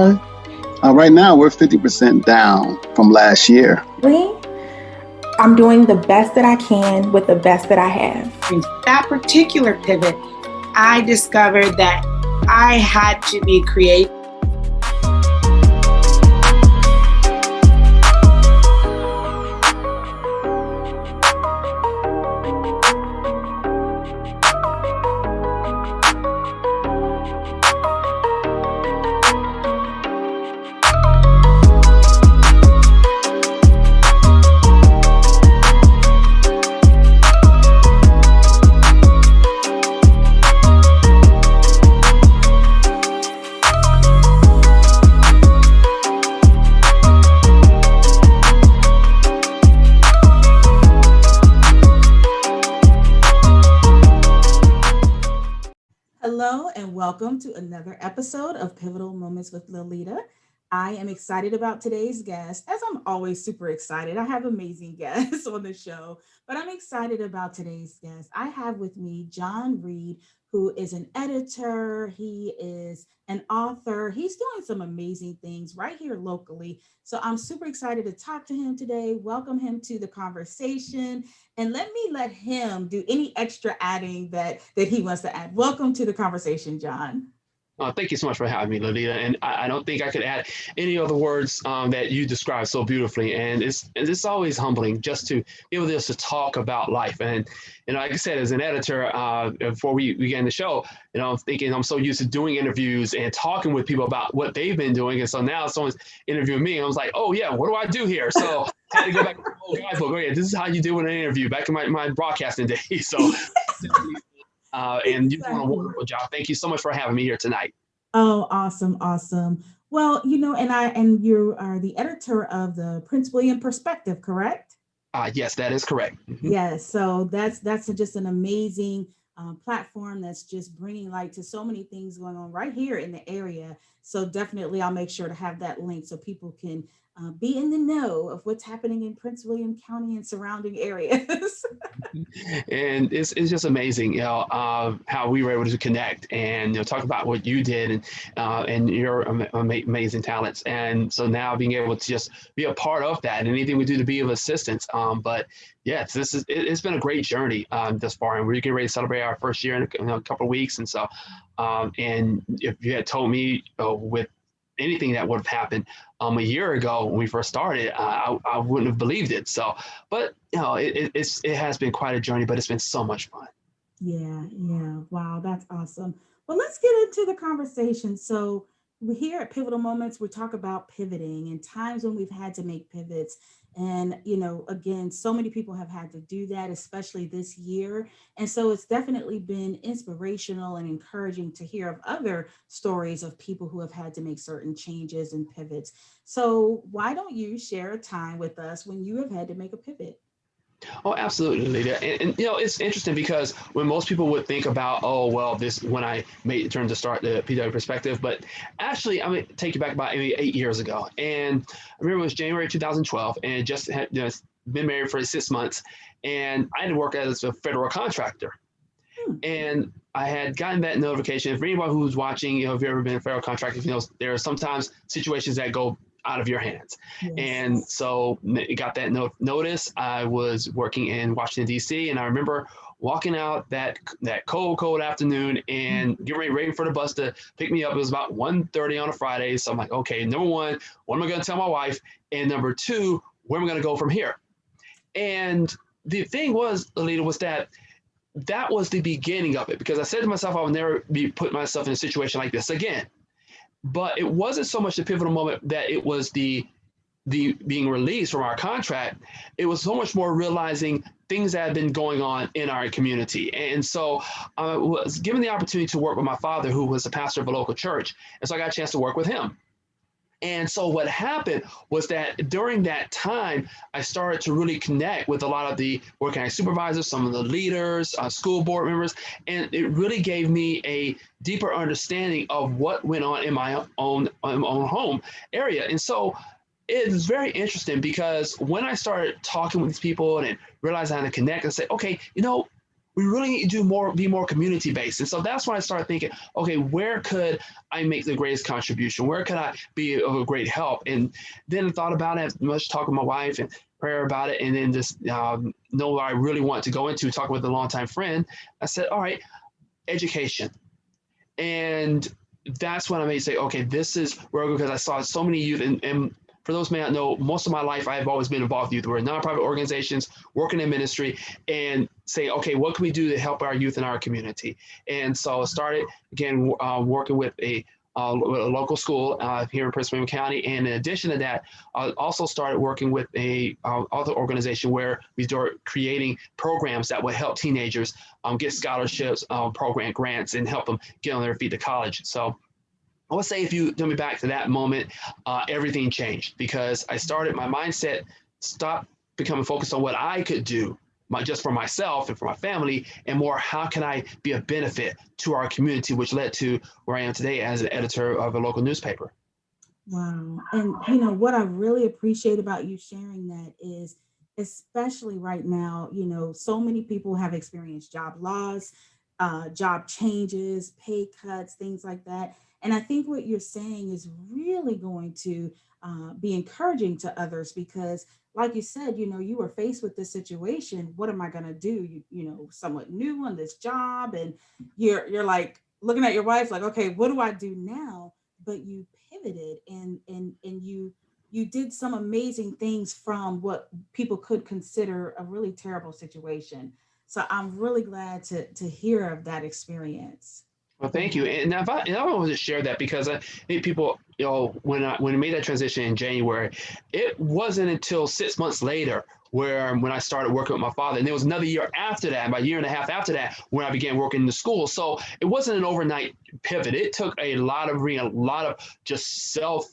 Hi. Right now, we're 50% down from last year. Lee, I'm doing the best that I can with the best that I have. That particular pivot, I discovered that I had to be creative. Hello and welcome to another episode of Pivotal Moments with Lolita. I am excited about today's guest, as I'm always super excited. I have amazing guests on the show, but I'm excited about today's guest. I have with me John Reid, who is an editor, he is an author, he's doing some amazing things right here locally. So I'm super excited to talk to him today, welcome him to the conversation, and let him do any extra adding that he wants to add. Welcome to the conversation, John. Thank you so much for having me, Lolita. And I don't think I could add any other words that you described so beautifully. And it's always humbling just to be able to talk about life. And like I said, as an editor, before we began the show, I'm thinking I'm so used to doing interviews and talking with people about what they've been doing. And so now someone's interviewing me. And I was like, oh, yeah, what do I do here? So I had to go back to the old guidebook. Oh, yeah, this is how you do an interview back in my broadcasting days. So and you're doing a wonderful job. Thank you so much for having me here tonight. Oh, awesome, awesome. Well, and you are the editor of the Prince William Perspective, correct? Yes, that is correct. Mm-hmm. Yes, so that's just an amazing platform that's just bringing light to so many things going on right here in the area. So definitely, I'll make sure to have that link so people can be in the know of what's happening in Prince William County and surrounding areas. And it's just amazing, how we were able to connect and talk about what you did and your amazing talents. And so now being able to just be a part of that and anything we do to be of assistance. But yes, it's been a great journey thus far, and we're getting ready to celebrate our first year in a couple of weeks. And so, and if you had told me with anything that would have happened a year ago when we first started, I wouldn't have believed it. So, but it has been quite a journey, but it's been so much fun. Yeah. Wow, that's awesome. Well, let's get into the conversation. So we here at Pivotal Moments, we talk about pivoting and times when we've had to make pivots. And, again, so many people have had to do that, especially this year. And so it's definitely been inspirational and encouraging to hear of other stories of people who have had to make certain changes and pivots. So why don't you share a time with us when you have had to make a pivot? Oh, absolutely, Lita. And it's interesting because when most people would think about, oh, well, this when I made the turn to start the PW Perspective, but actually, I'm going to take you back about maybe 8 years ago. And I remember it was January 2012, and just had been married for 6 months, and I had to work as a federal contractor. And I had gotten that notification. For anyone who's watching, if you've ever been a federal contractor, there are sometimes situations that go out of your hands. Yes. And so it got that notice. I was working in Washington, D.C., and I remember walking out that cold afternoon and getting ready for the bus to pick me up. It was about 1:30 on a Friday. So I'm like, okay, number one, what am I going to tell my wife? And number two, where am I going to go from here? And the thing was, Alita, was that was the beginning of it, because I said to myself, I would never be put myself in a situation like this again. But it wasn't so much the pivotal moment that it was the being released from our contract. It was so much more realizing things that had been going on in our community. And so I was given the opportunity to work with my father, who was the pastor of a local church. And so I got a chance to work with him. And so what happened was that during that time, I started to really connect with a lot of the work county supervisors, some of the leaders, school board members, and it really gave me a deeper understanding of what went on in my own home area. And so it was very interesting, because when I started talking with these people and realized I had to connect and say, okay, we really need to be more community based. And so that's when I started thinking, okay, where could I make the greatest contribution? Where could I be of a great help? And then I thought about it, much talk with my wife and prayer about it, and then just know what I really want to go into, talk with a longtime friend. I said, all right, education. And that's when I may say, okay, this is where I go, because I saw so many youth. And for those who may not know, most of my life I've always been involved with youth. We're nonprofit organizations, working in ministry, and saying, okay, what can we do to help our youth in our community? And so I started again working with a local school here in Prince William County. And in addition to that, I also started working with a other organization where we started creating programs that would help teenagers get scholarships, program grants, and help them get on their feet to college. So I would say, if you tell me back to that moment, everything changed, because I started, my mindset stopped becoming focused on what I could do just for myself and for my family, and more, how can I be a benefit to our community, which led to where I am today as an editor of a local newspaper. Wow. And what I really appreciate about you sharing that is, especially right now, so many people have experienced job loss, job changes, pay cuts, things like that. And I think what you're saying is really going to be encouraging to others, because like you said, you were faced with this situation. What am I going to do? Somewhat new on this job, and you're like looking at your wife like, okay, what do I do now? But you pivoted, and you did some amazing things from what people could consider a really terrible situation. So I'm really glad to hear of that experience. Well, thank you. And I want to share that, because I think people, when I made that transition in January, it wasn't until 6 months later when I started working with my father. And there was another year after that, about a year and a half after that, when I began working in the school. So it wasn't an overnight pivot. It took a lot of just self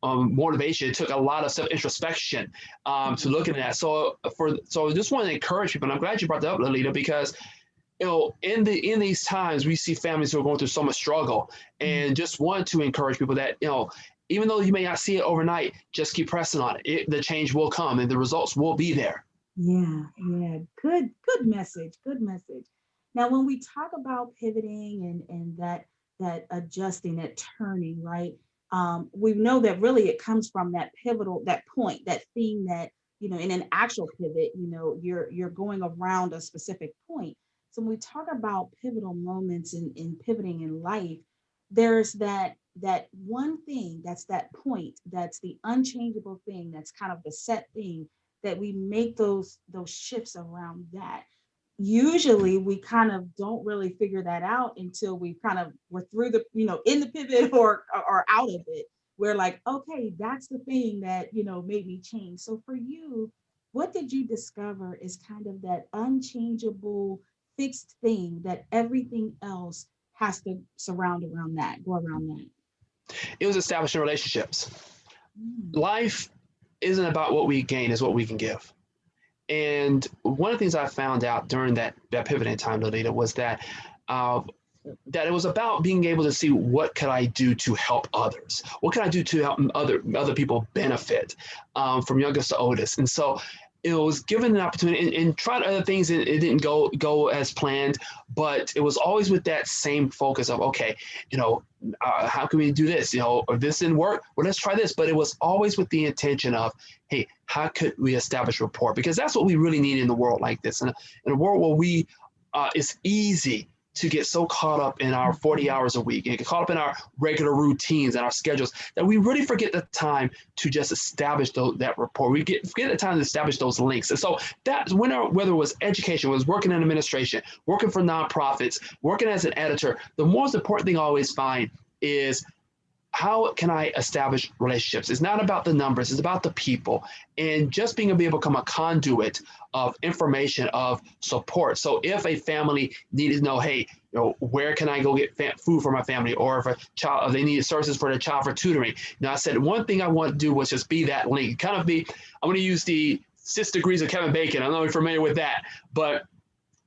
motivation. It took a lot of self introspection to look at that. So I just want to encourage people, and I'm glad you brought that up, Lolita, because in these times, we see families who are going through so much struggle, and just want to encourage people that, even though you may not see it overnight, just keep pressing on it. The change will come, and the results will be there. Yeah. Good message. Good message. Now, when we talk about pivoting and that adjusting, that turning, right? We know that really it comes from that pivotal, that point, that thing that, in an actual pivot, you're going around a specific point. So when we talk about pivotal moments in pivoting in life, there's that one thing, that's that point, that's the unchangeable thing, that's kind of the set thing, that we make those shifts around that. Usually we kind of don't really figure that out until we're through the, in the pivot or out of it. We're like, okay, that's the thing that, made me change. So for you, what did you discover is kind of that unchangeable fixed thing that everything else has to go around that? It was establishing relationships. Life isn't about what we gain, it's what we can give. And one of the things I found out during that pivoting time, Lolita, was that it was about being able to see, what could I do to help others? What can I do to help other people benefit, from youngest to oldest? And so it was given an opportunity, and tried other things, and it didn't go as planned, but it was always with that same focus of, okay, how can we do this? Or this didn't work, well, let's try this. But it was always with the intention of, hey, how could we establish rapport? Because that's what we really need in a world like this. In a world where it's easy to get so caught up in our 40 hours a week, and get caught up in our regular routines and our schedules, that we really forget the time to just establish that rapport. We forget the time to establish those links. And so that's whether it was education, was working in administration, working for nonprofits, working as an editor, the most important thing I always find is, how can I establish relationships? It's not about the numbers, it's about the people, and just being able to become a conduit of information, of support. So if a family needed to know, hey, where can I go get food for my family? Or if they needed services for their child for tutoring. I said, one thing I want to do was just be that link, I'm going to use the 6 degrees of Kevin Bacon. I don't know if you're familiar with that, but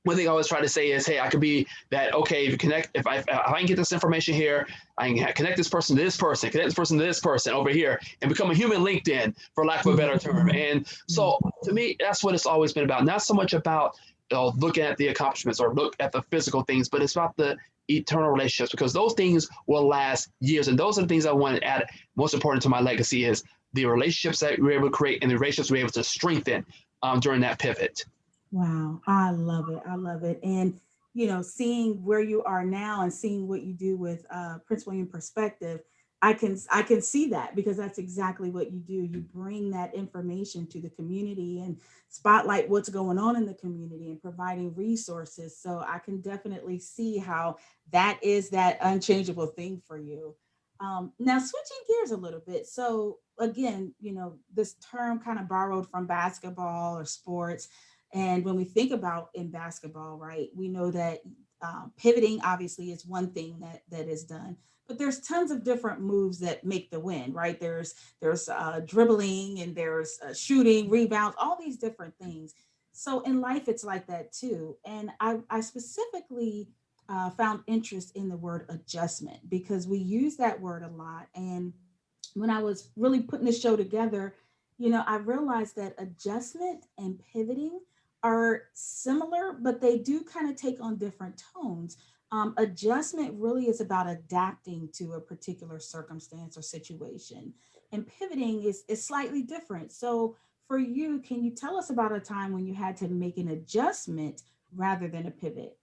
one thing I always try to say is, hey, I could be that, okay, if I can get this information here, I can connect this person to this person, connect this person to this person over here, and become a human LinkedIn, for lack of a better term. And so to me, that's what it's always been about. Not so much about looking at the accomplishments or look at the physical things, but it's about the eternal relationships, because those things will last years. And those are the things I want to add. Most important to my legacy is the relationships that we're able to create and the relationships we're able to strengthen during that pivot. Wow, I love it. I love it. And seeing where you are now and seeing what you do with Prince William Perspective, I can see that, because that's exactly what you do. You bring that information to the community and spotlight what's going on in the community and providing resources. So I can definitely see how that is that unchangeable thing for you. Now, switching gears a little bit. So again, this term kind of borrowed from basketball or sports. And when we think about in basketball, right, we know that pivoting obviously is one thing that is done, but there's tons of different moves that make the win, right? There's dribbling, and there's shooting, rebounds, all these different things. So in life, it's like that too. And I specifically found interest in the word adjustment, because we use that word a lot. And when I was really putting the show together, I realized that adjustment and pivoting are similar, but they do kind of take on different tones. Adjustment really is about adapting to a particular circumstance or situation, and pivoting is slightly different. So, for you, can you tell us about a time when you had to make an adjustment rather than a pivot?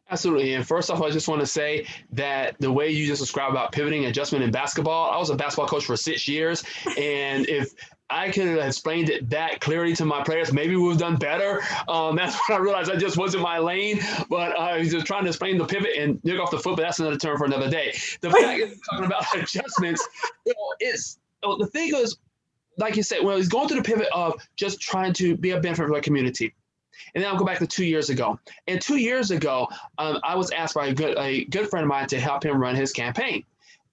Absolutely. And first off, I just want to say that the way you just described about pivoting adjustment in basketball, I was a basketball coach for 6 years. And if I could have explained it that clearly to my players, maybe we would have done better. That's when I realized that just wasn't my lane. But I was just trying to explain the pivot and nick off the foot, but that's another term for another day. The fact is, talking about adjustments, the thing is, like you said, when he's going through the pivot of just trying to be a benefit for the community. And then I'll go back to 2 years ago. And 2 years ago, I was asked by a good friend of mine to help him run his campaign.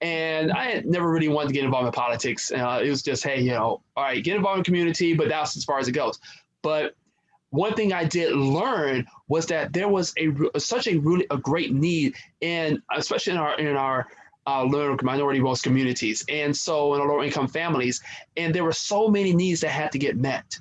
And I had never really wanted to get involved in politics. It was just, hey, all right, get involved in the community, but that's as far as it goes. But one thing I did learn was that there was such a great need, especially in our minority most communities, and so in our lower income families. And there were so many needs that had to get met.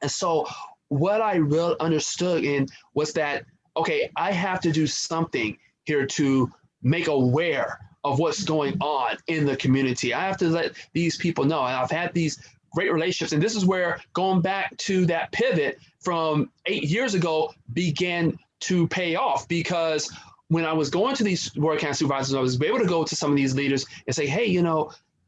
And so what I really understood was that, okay, I have to do something here to make aware of what's going on in the community. I have to let these people know. And I've had these great relationships. And this is where going back to that pivot from 8 years ago began to pay off, because when I was going to these Royal County supervisors, I was able to go to some of these leaders and say, hey,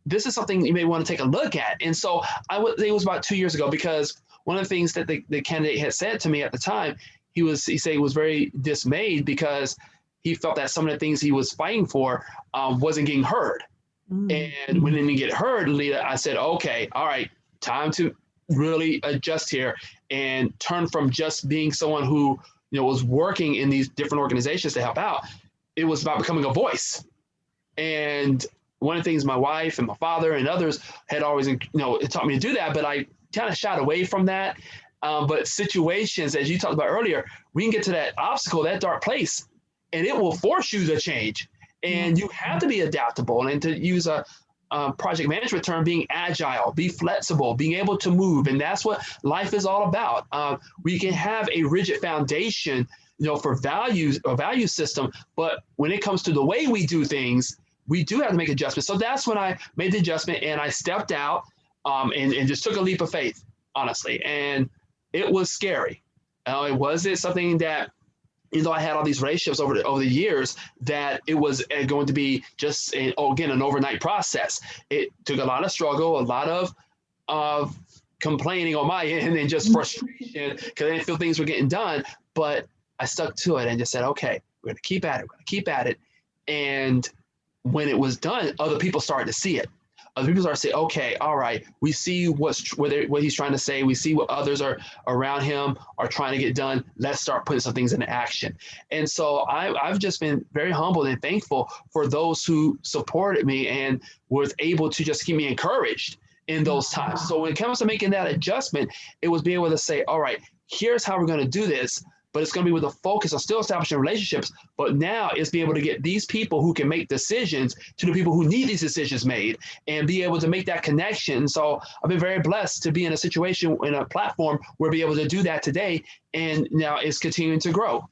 this is something you may want to take a look at. And so it was about 2 years ago, because one of the things that the candidate had said to me at the time, he said he was very dismayed because he felt that some of the things he was fighting for wasn't getting heard. And when it didn't get heard, Lita, I said, okay, all right, time to really adjust here and turn from just being someone who was working in these different organizations to help out. It was about becoming a voice. And one of the things my wife and my father and others had always, it taught me to do that, but I kind of shied away from that. But situations, as you talked about earlier, we can get to that obstacle, that dark place, and it will force you to change. And you have to be adaptable. And to use a project management term, being agile, be flexible, being able to move. And that's what life is all about. We can have a rigid foundation, for values, a value system. But when it comes to the way we do things, we do have to make adjustments. So that's when I made the adjustment, and I stepped out and just took a leap of faith, honestly. And it was scary. It wasn't something that, I had all these relationships over the years, that it was going to be just, an overnight process. It took a lot of struggle, a lot of complaining on my end, and just frustration because I didn't feel things were getting done. But I stuck to it and just said, okay, we're going to keep at it. We're going to keep at it. And when it was done, other people started to see it. Other people started to say, okay, all right, we see what he's trying to say. We see what others are around him are trying to get done. Let's start putting some things into action. And so I've just been very humbled and thankful for those who supported me and was able to just keep me encouraged in those times. So when it comes to making that adjustment, it was being able to say, all right, here's how we're going to do this. but it's going to be with a focus on still establishing relationships. But now it's be able to get these people who can make decisions to the people who need these decisions made and be able to make that connection. So I've been very blessed to be in a situation, in a platform where be able to do that today. And now it's continuing to grow.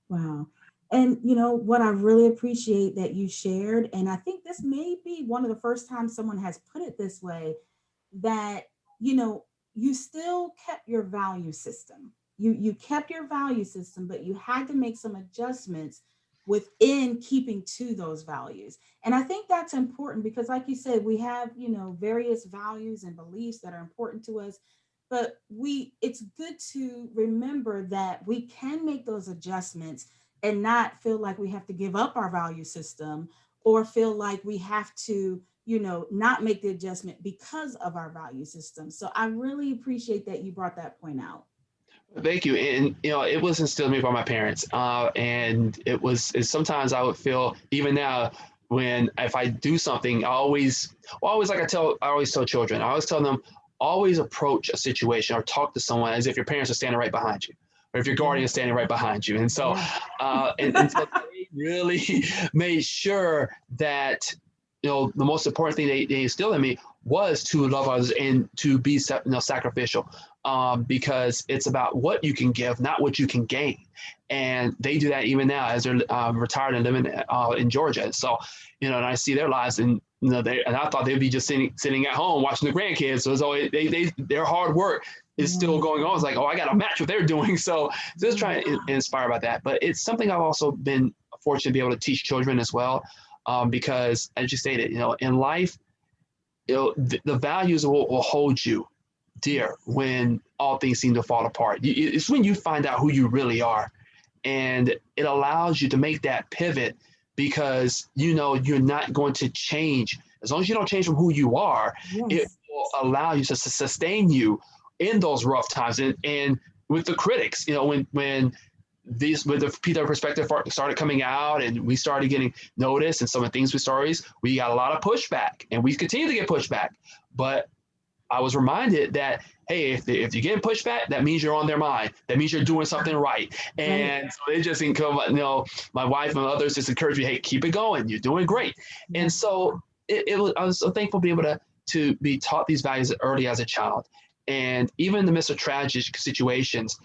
Wow. And you know what I really appreciate that you shared, and I think this may be one of the first times someone has put it this way, that you still kept your value system. You kept your value system, but you had to make some adjustments within keeping to those values. And I think that's important because, like you said, we have various values and beliefs that are important to us, but it's good to remember that we can make those adjustments and not feel like we have to give up our value system or feel like we have to, not make the adjustment because of our value system. So I really appreciate that you brought that point out. Thank you. And, it was instilled in me by my parents. And sometimes I would feel, even now, if I do something, I always tell children, I always tell them, always approach a situation or talk to someone as if your parents are standing right behind you, or if your guardian is standing right behind you. And so, and so they really made sure that, the most important thing they instilled in me was to love others and to be sacrificial, because it's about what you can give, not what you can gain. And they do that even now as they're retired and living in Georgia. So, and I see their lives, and and I thought they'd be just sitting at home watching the grandkids. So it's always, their hard work is still going on. It's like, oh, I got to match what they're doing. So just trying to inspire about that. But it's something I've also been fortunate to be able to teach children as well. Because as you stated, in life, the values will hold you dear when all things seem to fall apart. It's when you find out who you really are, and it allows you to make that pivot because you're not going to change. As long as you don't change from who you are, it will allow you to sustain you in those rough times. And with the critics, when with the PW perspective started coming out and we started getting noticed and some of the things with stories, we got a lot of pushback, and we continue to get pushback. But I was reminded that, hey, if you're getting pushback, that means you're on their mind. That means you're doing something right. And so they just my wife and others just encouraged me, hey, keep it going. You're doing great. And so I was so thankful to be able to be taught these values early as a child. And even in the midst of tragic situations,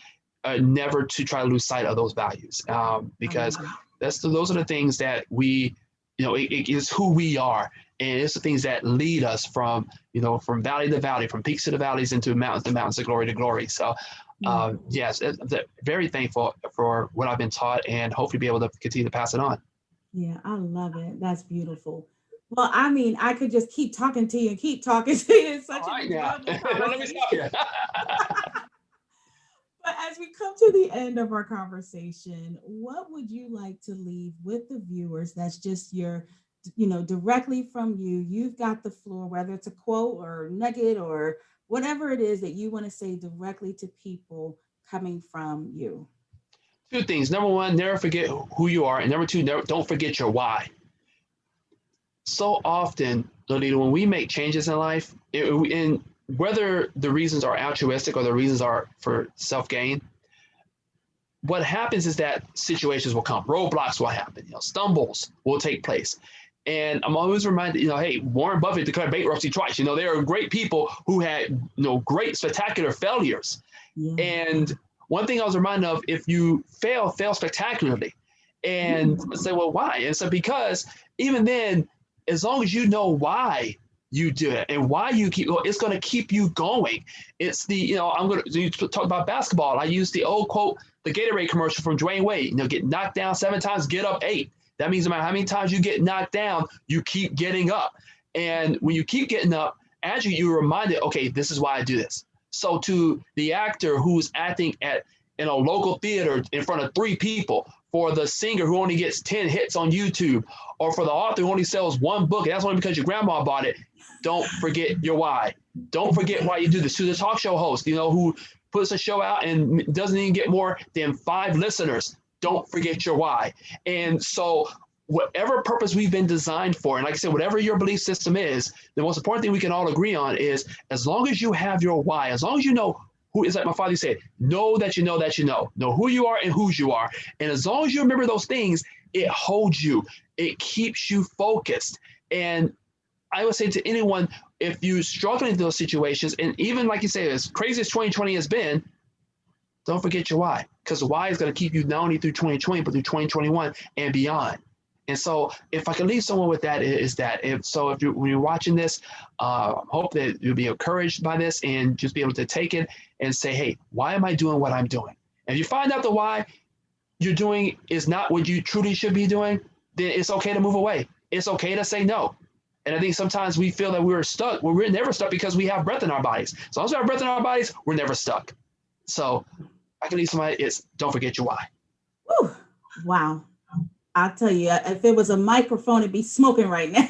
never to try to lose sight of those values, because those are the things that we, it is who we are, and it's the things that lead us from valley to valley, from peaks to the valleys, into mountains to mountains, to glory. So, yes, very thankful for what I've been taught, and hopefully be able to continue to pass it on. Yeah, I love it. That's beautiful. Well, I mean, I could just keep talking to you and keep talking to you. It's such an enjoyable conversation. Let me stop you. But as we come to the end of our conversation, what would you like to leave with the viewers that's just directly from you? You've got the floor, whether it's a quote or nugget or whatever it is that you want to say directly to people coming from you. Two things. Number one, never forget who you are. And number two, don't forget your so often, Lolita, when we make changes in life, and whether the reasons are altruistic or the reasons are for self-gain, what happens is that situations will come, roadblocks will happen, stumbles will take place. And I'm always reminded, hey, Warren Buffett declared bankruptcy twice. There are great people who had, great spectacular failures. Yeah. And one thing I was reminded of, if you fail spectacularly. And say, well, why? And so, because even then, as long as you know why you do it and why you it's going to keep you going. It's you talk about basketball. I use the old quote, the Gatorade commercial from Dwayne Wade, get knocked down 7 times, get up 8. That means no matter how many times you get knocked down, you keep getting up. And when you keep getting up, actually you're reminded, okay, this is why I do this. So to the actor who's acting in a local theater in front of 3 people, for the singer who only gets 10 hits on YouTube, or for the author who only sells 1 book, and that's only because your grandma bought it, don't forget your why. Don't forget why you do this. To the talk show host, who puts a show out and doesn't even get more than 5 listeners, don't forget your why. And so whatever purpose we've been designed for, and like I said, whatever your belief system is, the most important thing we can all agree on is, as long as you have your why, as long as you know who is like my father said, know that you know that you know who you are and whose you are. And as long as you remember those things, it holds you, it keeps you focused. And I would say to anyone, if you're struggling in those situations, and even like you say, as crazy as 2020 has been, don't forget your why, because the why is going to keep you not only through 2020, but through 2021 and beyond. And so if I can leave someone with that, is that when you're watching this, hope that you'll be encouraged by this and just be able to take it and say, hey, why am I doing what I'm doing? And if you find out the why you're doing is not what you truly should be doing, then it's okay to move away. It's okay to say no. And I think sometimes we feel that we're stuck. Well, we're never stuck because we have breath in our bodies. As long as we have breath in our bodies, we're never stuck. So I can leave somebody, it's don't forget your why. Woo. Wow. I'll tell you, if it was a microphone, it'd be smoking right now.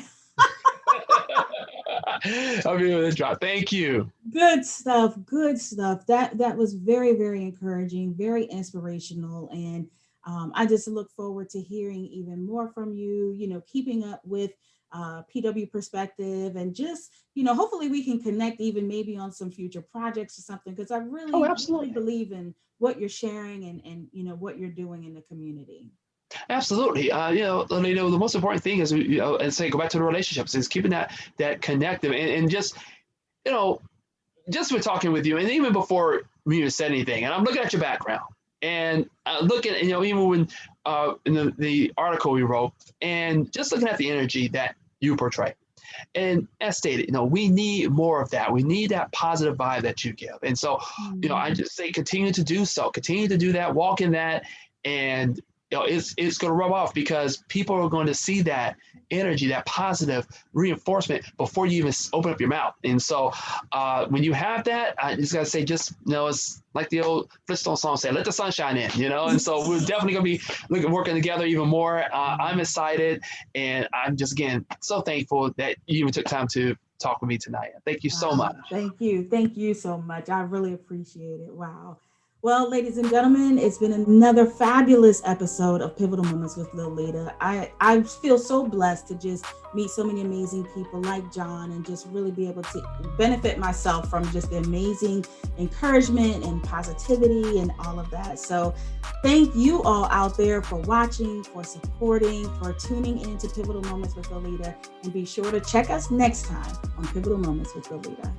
I'll be able to drop. Thank you. Good stuff. Good stuff. That was very, very encouraging, very inspirational. And I just look forward to hearing even more from you, keeping up with PW Perspective, and just, hopefully we can connect even maybe on some future projects or something, because I really believe in what you're sharing and what you're doing in the community. Absolutely. The most important thing is, and say, go back to the relationships, is keeping that connective and just, just with talking with you, and even before we even said anything, and I'm looking at your background and looking, even when in the article we wrote, and just looking at the energy that you portray. And as stated, we need more of that. We need that positive vibe that you give. And so, I just say, continue to do so, continue to do that, walk in that, and it's going to rub off, because people are going to see that energy, that positive reinforcement before you even open up your mouth. And so when you have that, I just got to say, it's like the old Flintstone song said, let the sun shine in, And so we're definitely going to be working together even more. I'm excited, and I'm just, again, so thankful that you even took time to talk with me tonight. Thank you so much. Thank you. Thank you so much. I really appreciate it. Wow. Well, ladies and gentlemen, it's been another fabulous episode of Pivotal Moments with Lil Lita. I feel so blessed to just meet so many amazing people like John, and just really be able to benefit myself from just the amazing encouragement and positivity and all of that. So thank you all out there for watching, for supporting, for tuning in to Pivotal Moments with Lil Lita, and be sure to check us next time on Pivotal Moments with Lil Lita.